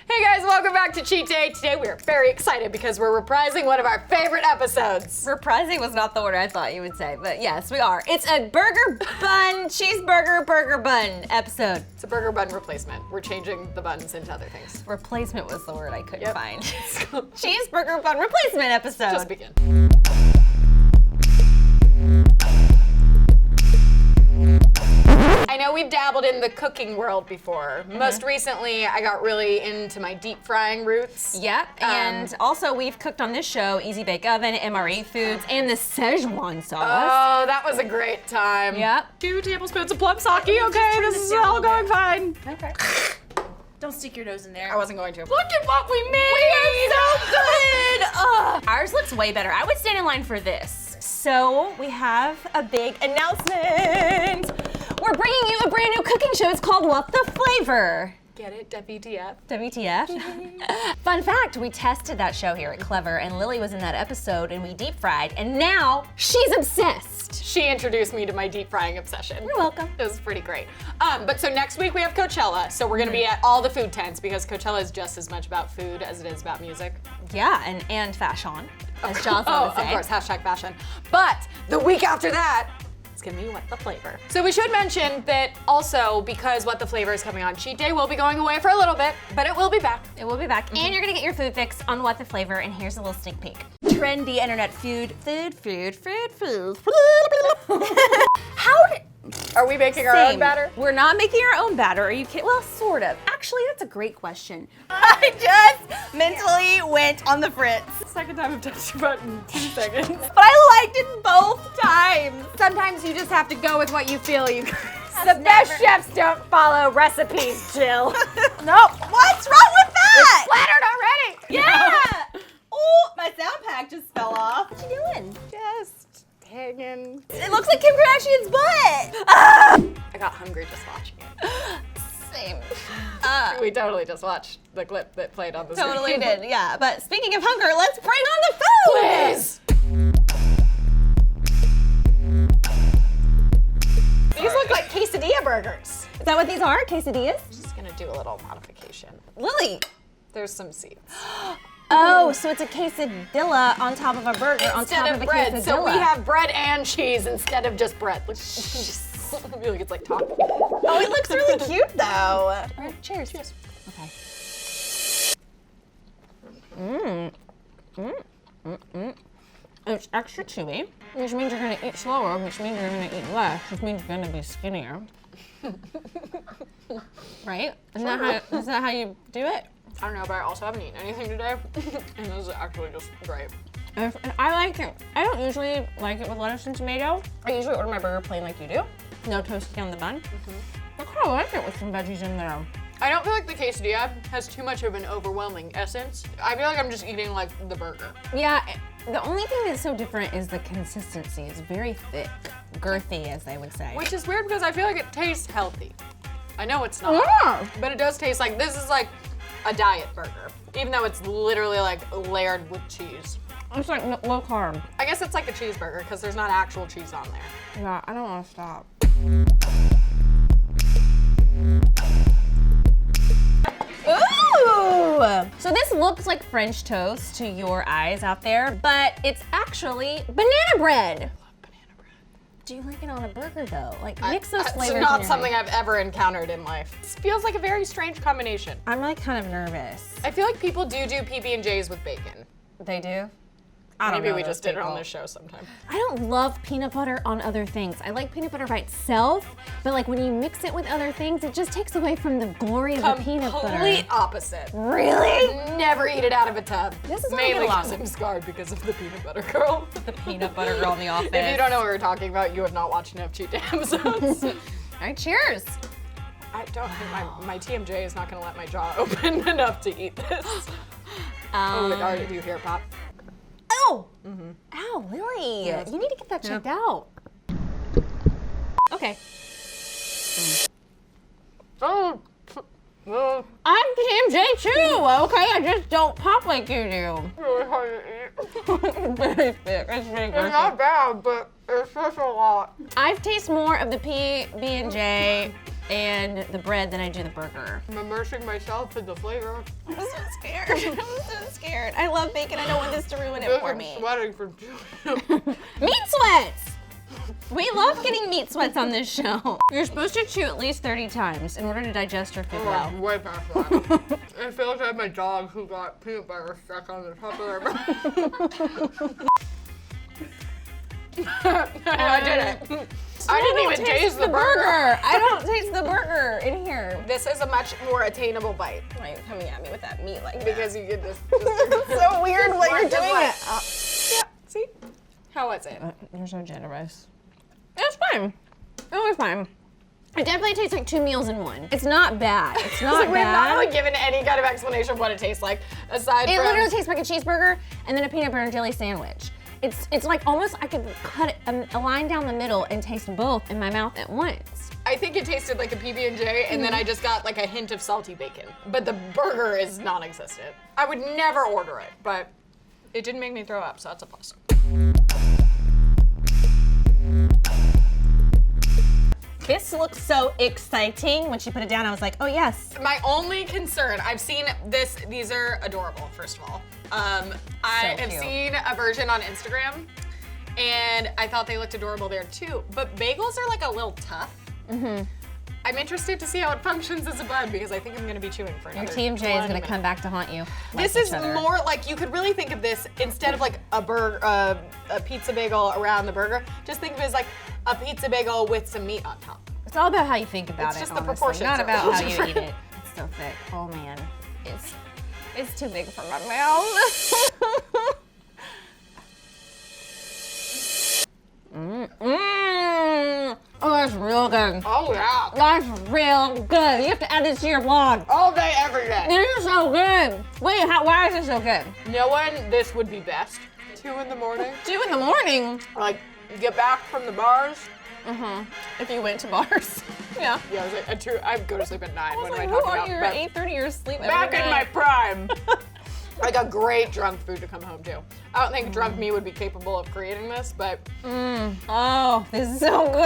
Hey guys, welcome back to Cheat Day. Today we are very excited because we're reprising one of our favorite episodes. Reprising was not the word I thought you would say, but yes, we are. It's a burger bun, cheeseburger burger bun episode. It's a burger bun replacement. We're changing the buns into other things. Replacement was the word I couldn't Yep. find. Cheeseburger bun replacement episode. Just begin. I know we've dabbled in the cooking world before. Most recently, I got really into my deep frying roots. Yep, and also we've cooked on this show Easy Bake Oven, MRE Foods, and the Szechuan sauce. Oh, that was a great time. Yep. 2 tablespoons of plum sake. Okay, this is all going fine. Okay. Don't stick your nose in there. I wasn't going to. Look at what we made! We are so good! Ugh. Ours looks way better. I would stand in line for this. So we have a big announcement. We're bringing you a brand new cooking show. It's called What the Flavor? Get it? WTF? WTF. Fun fact, we tested that show here at Clevver and Lily was in that episode and we deep fried and now she's obsessed. She introduced me to my deep frying obsession. You're welcome. It was pretty great. But so next week we have Coachella, so we're gonna be at all the food tents because Coachella is just as much about food as it is about music. Yeah, and fashion, as Jocelyn would say. Of course, hashtag fashion. But the week after that, it's gonna be What the Flavor. So we should mention that also because What the Flavor is coming on Cheat Day, we'll be going away for a little bit, but it will be back. It will be back. And you're gonna get your food fix on What the Flavor, and here's a little sneak peek. Trendy internet food. Are we making our own batter? We're not making our own batter. Are you kidding? Well, sort of. Actually, that's a great question. I just mentally went on the fritz. Second time I've touched your button in 2 seconds. But I liked it both times. Sometimes you just have to go with what you feel, you guys. The best chefs don't follow recipes, Jill. Nope. What's wrong with that? Flattered already! Yeah. Oh, my sound pack just fell off. What you doing? Just hanging. It looks like Kim Kardashian's butt. I got hungry just watching it. Same. We totally just watched the clip that played on the screen. Totally did, yeah. But speaking of hunger, let's bring on the food. Please! These look like quesadilla burgers. Is that what these are? Quesadillas? Just gonna do a little modification. Lily. There's some seeds. Oh, so it's a quesadilla on top of a burger on Instead top of of a bread, quesadilla. so we have bread and cheese instead of just bread. Look, I feel like it's like taco. Oh, it looks really cute though. All right, cheers. Cheers. Okay. It's extra chewy, which means you're gonna eat slower, which means you're gonna eat less, which means you're gonna be skinnier. Right? Isn't that how you do it? I don't know, but I also haven't eaten anything today, and this is actually just great. And I like it. I don't usually like it with lettuce and tomato. I usually order my burger plain like you do. No toasty on the bun. I kind of like it with some veggies in there. I don't feel like the quesadilla has too much of an overwhelming essence. I feel like I'm just eating like the burger. Yeah, the only thing that's so different is the consistency. It's very thick, girthy, as they would say. Which is weird because I feel like it tastes healthy. I know it's not, Yeah. but it does taste like, this is like a diet burger, even though it's literally like layered with cheese. It's like low carb. I guess it's like a cheeseburger because there's not actual cheese on there. Yeah, I don't want to stop. Ooh! So this looks like French toast to your eyes out there, but it's actually banana bread. I love banana bread. Do you like it on a burger though? Like mix those flavors. It's in not your something head. I've ever encountered in life. This feels like a very strange combination. I'm like kind of nervous. I feel like people do PB&Js with bacon. They do? I don't Maybe know we those just did it on people. this show sometime. I don't love peanut butter on other things. I like peanut butter by itself, but like when you mix it with other things, it just takes away from the glory of the peanut butter. Complete opposite. Really? Never eat it out of a tub. This is how I mainly get along. because I'm scarred because of the peanut butter girl. The peanut butter girl in the office. If you don't know what we're talking about, you have not watched enough Cheat Day episodes. All right, cheers. I don't think my TMJ is not going to let my jaw open enough to eat this. Oh, it already do hear pop. Oh! Ow, Lily. Yes. You need to get that checked out. Okay. Oh, well, I'm TMJ too, okay? I just don't pop like you do. really hard to eat. Very thick. It's very It's gross. not bad, but it's just a lot. I've tasted more of the PB&J and the bread, then I do the burger. I'm immersing myself in the flavor. I'm so scared. I'm so scared. I love bacon. I don't want this to ruin it for me. I'm sweating from Meat sweats! We love getting meat sweats on this show. You're supposed to chew at least 30 times in order to digest your food well. way past that. I feel like I have my dog who got peanut butter stuck on the top of their mouth. I did it. I didn't even taste the burger. I don't taste the burger in here. This is a much more attainable bite. Why are you coming at me with that meat like that? Because you get this. It's so weird what you're doing it. Yeah, see? How was it? You're so generous. It was fine. It was fine. It definitely tastes like 2 meals in one. It's not bad. It's not We've not bad. really given any kind of explanation of what it tastes like, aside It from... literally tastes like a cheeseburger and then a peanut butter and jelly sandwich. It's like almost I could cut a line down the middle and taste both in my mouth at once. I think it tasted like a PB&J, and then I just got like a hint of salty bacon. But the burger is non-existent. I would never order it, but it didn't make me throw up, so that's a plus. This looks so exciting. When she put it down, I was like, oh yes. My only concern, I've seen this, these are adorable, first of all. I have cute. seen a version on Instagram, and I thought they looked adorable there too, but bagels are like a little tough. I'm interested to see how it functions as a bun, because I think I'm gonna be chewing for another Your TMJ is 20 gonna minutes. come back to haunt you. This is more like, you could really think of this instead of like a pizza bagel around the burger, just think of it as like a pizza bagel with some meat on top. It's all about how you think about It's it, just the honestly, proportions not are about a how little you eat different. it. It's so thick. Oh man, it's too big for my mouth. Oh, that's real good. Oh yeah. That's real good. You have to add this to your vlog. All day, every day. This is so good. Wait, why is it so good? Knowing this would be best. 2 in the morning. 2 in the morning. Like, you get back from the bars. If you went to bars. Yeah. Yeah, I was like, at 2, I'd go to sleep at 9. I was What like, am I who talking are about? you? But At 8:30, you're asleep every back in my night. prime. Like a great drunk food to come home to. I don't think drunk me would be capable of creating this, but Oh, this is so good.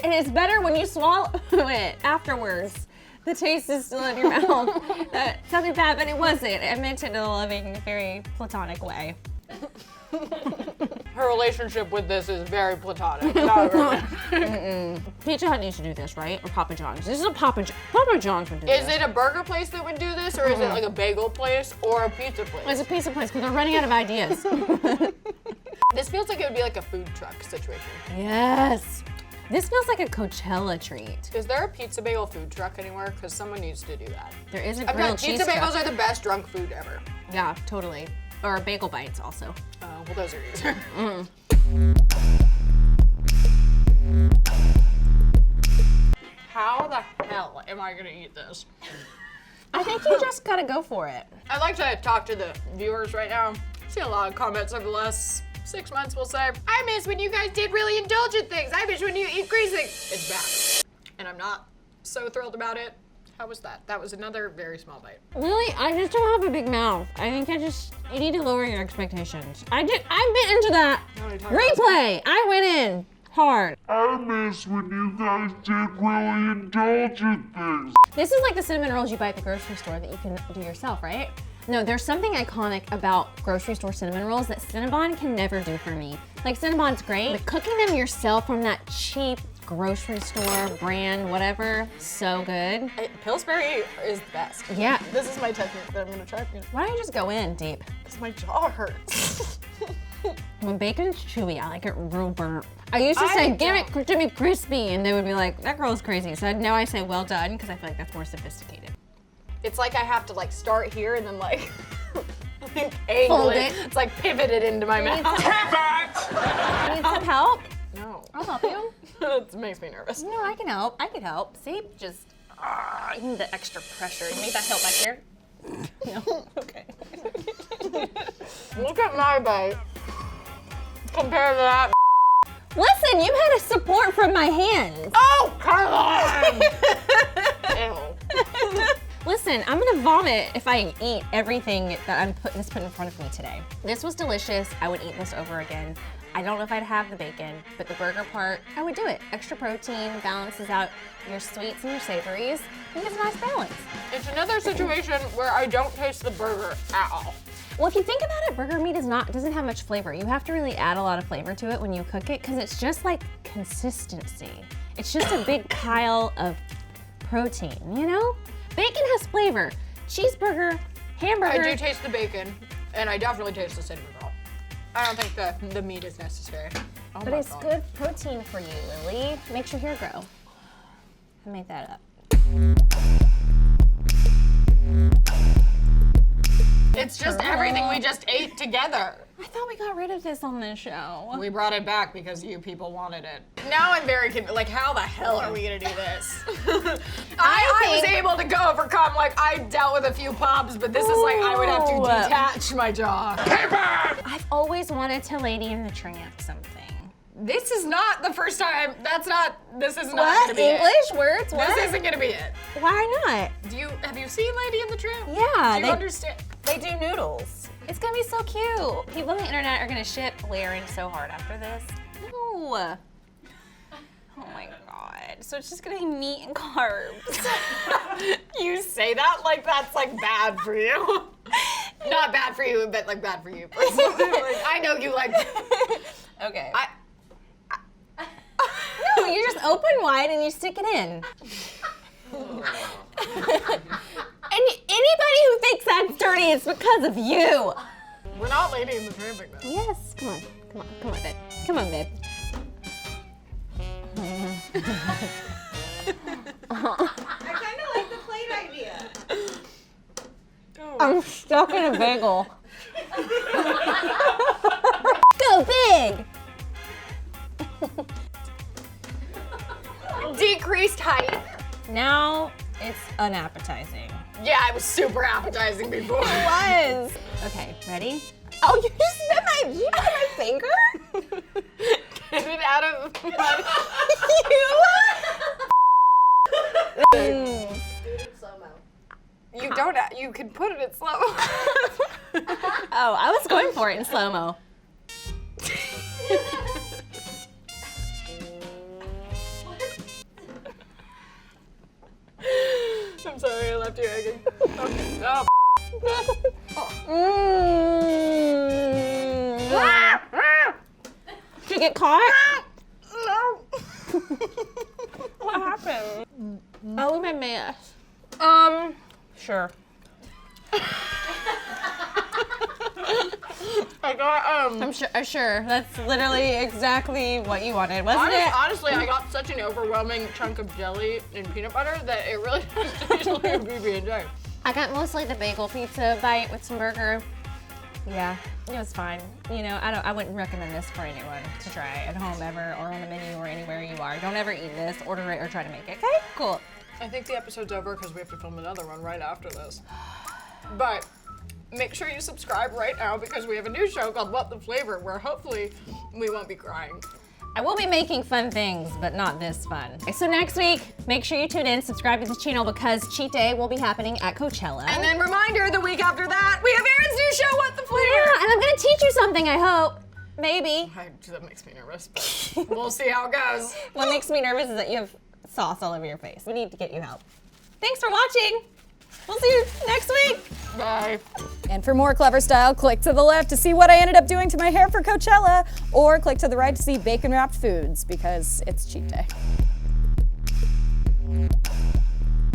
And it's better when you swallow it afterwards. The taste is still in your mouth. That sounded bad, but it wasn't. I meant it in a loving, very platonic way. her relationship with this is very platonic. Not romantic. Pizza Hut needs to do this, right? Or Papa John's. This is a Papa John's would do Is this. it a burger place that would do this, or is it like a bagel place or a pizza place? It's a pizza place because they're running out of ideas. This feels like it would be like a food truck situation. Yes. This feels like a Coachella treat. Is there a pizza bagel food truck anywhere? Because someone needs to do that. There is a I've grilled got cheese pizza bagels truck. are the best drunk food ever. Yeah, totally. Or bagel bites also. Well, those are easier. How the hell am I gonna eat this? I think you just gotta go for it. I'd like to talk to the viewers right now. I see a lot of comments over the last 6 months will say, I miss when you guys did really indulgent things. I miss when you eat greasy things. It's back. And I'm not so thrilled about it. How was that? That was another very small bite. Really? I just don't have a big mouth. I think you need to lower your expectations. I bit into that replay. I went in hard. I miss when you guys did really indulgent things. This is like the cinnamon rolls you buy at the grocery store that you can do yourself, right? No, there's something iconic about grocery store cinnamon rolls that Cinnabon can never do for me. Like Cinnabon's great, but cooking them yourself from that cheap grocery store brand, whatever, so good. Pillsbury is the best. Yeah. This is my technique that I'm gonna try. Why don't you just go in deep? Because my jaw hurts. When bacon's chewy, I like it real burnt. I used to I say, give it to me crispy, and they would be like, that girl's crazy. So now I say well done, because I feel like that's more sophisticated. It's like I have to like start here and then like, angle Fold it. it. It's like pivoted into my mouth. Need some help? No. I'll help you. It makes me nervous. No, I can help. I can help. See, just you need the extra pressure. You need that help back here? No? Okay. Look at my bite. Compared to that. Listen, you had a support from my hands. Oh, come on! Ew. Listen, I'm gonna vomit if I eat everything that that's put in front of me today. This was delicious. I would eat this over again. I don't know if I'd have the bacon, but the burger part, I would do it. Extra protein balances out your sweets and your savories. I think it's a nice balance. It's another situation where I don't taste the burger at all. Well, if you think about it, burger meat doesn't have much flavor. You have to really add a lot of flavor to it when you cook it because it's just like consistency. It's just a big pile of protein, you know? Bacon has flavor. Cheeseburger, hamburger. I do taste the bacon, and I definitely taste the cinnamon roll. I don't think the meat is necessary. Oh But my it's God. good protein for you, Lily. Makes your hair grow. I made that up. It's just everything we just ate together. I thought we got rid of this on this show. We brought it back because you people wanted it. Now I'm very like, how the hell are we gonna do this? I was able to overcome, like, I dealt with a few pops, but this is like, I would have to detach my jaw. I've always wanted to Lady in the Tramp something. This is not the first time, this is not What? gonna be English words? it. What? This isn't gonna be it. Why not? Have you seen Lady in the Tramp? Yeah, Do you understand? They do noodles. It's gonna be so cute. People on the internet are gonna ship Laren so hard after this. No. Oh my God. So it's just gonna be meat and carbs. You say that like that's like bad for you. Not bad for you, but like bad for you. Like, I know you like. Okay. No, you just open wide and you stick it in. And anybody who thinks that's dirty, it's because of you. We're not Lady in the Tramping though. Yes, come on, babe. Come on, babe. I kind of like the plate idea. I'm stuck in a bagel. Go big! Decreased height. Now it's unappetizing. Yeah, it was super appetizing before. Was. Okay, ready? Oh, you just spit my finger? Get it out of my... You can put it in slow. Oh, I was going for it in slow-mo. I'm sorry, I left you hanging. Okay. Oh. Did you get caught? No. What happened? Oh, my mess. Sure. I got I'm sure. That's literally exactly what you wanted, wasn't it? Honestly, I got such an overwhelming chunk of jelly and peanut butter that it really tastes like a PB&J. I got mostly the bagel pizza bite with some burger. Yeah, it was fine. You know, I wouldn't recommend this for anyone to try at home ever or on the menu or anywhere you are. Don't ever eat this, order it, or try to make it, okay? Cool. I think the episode's over because we have to film another one right after this. But make sure you subscribe right now because we have a new show called What the Flavor where hopefully we won't be crying. I will be making fun things, but not this fun. So next week, make sure you tune in, subscribe to the channel because Cheat Day will be happening at Coachella. And then reminder, the week after that, we have Erin's new show, What the Flavor! Yeah, and I'm gonna teach you something, I hope. Maybe. That makes me nervous, but we'll see how it goes. What makes me nervous is that you have sauce all over your face. We need to get you help. Thanks for watching. We'll see you next week. Bye. And for more Clevver Style, click to the left to see what I ended up doing to my hair for Coachella, or click to the right to see bacon wrapped foods because it's cheat day.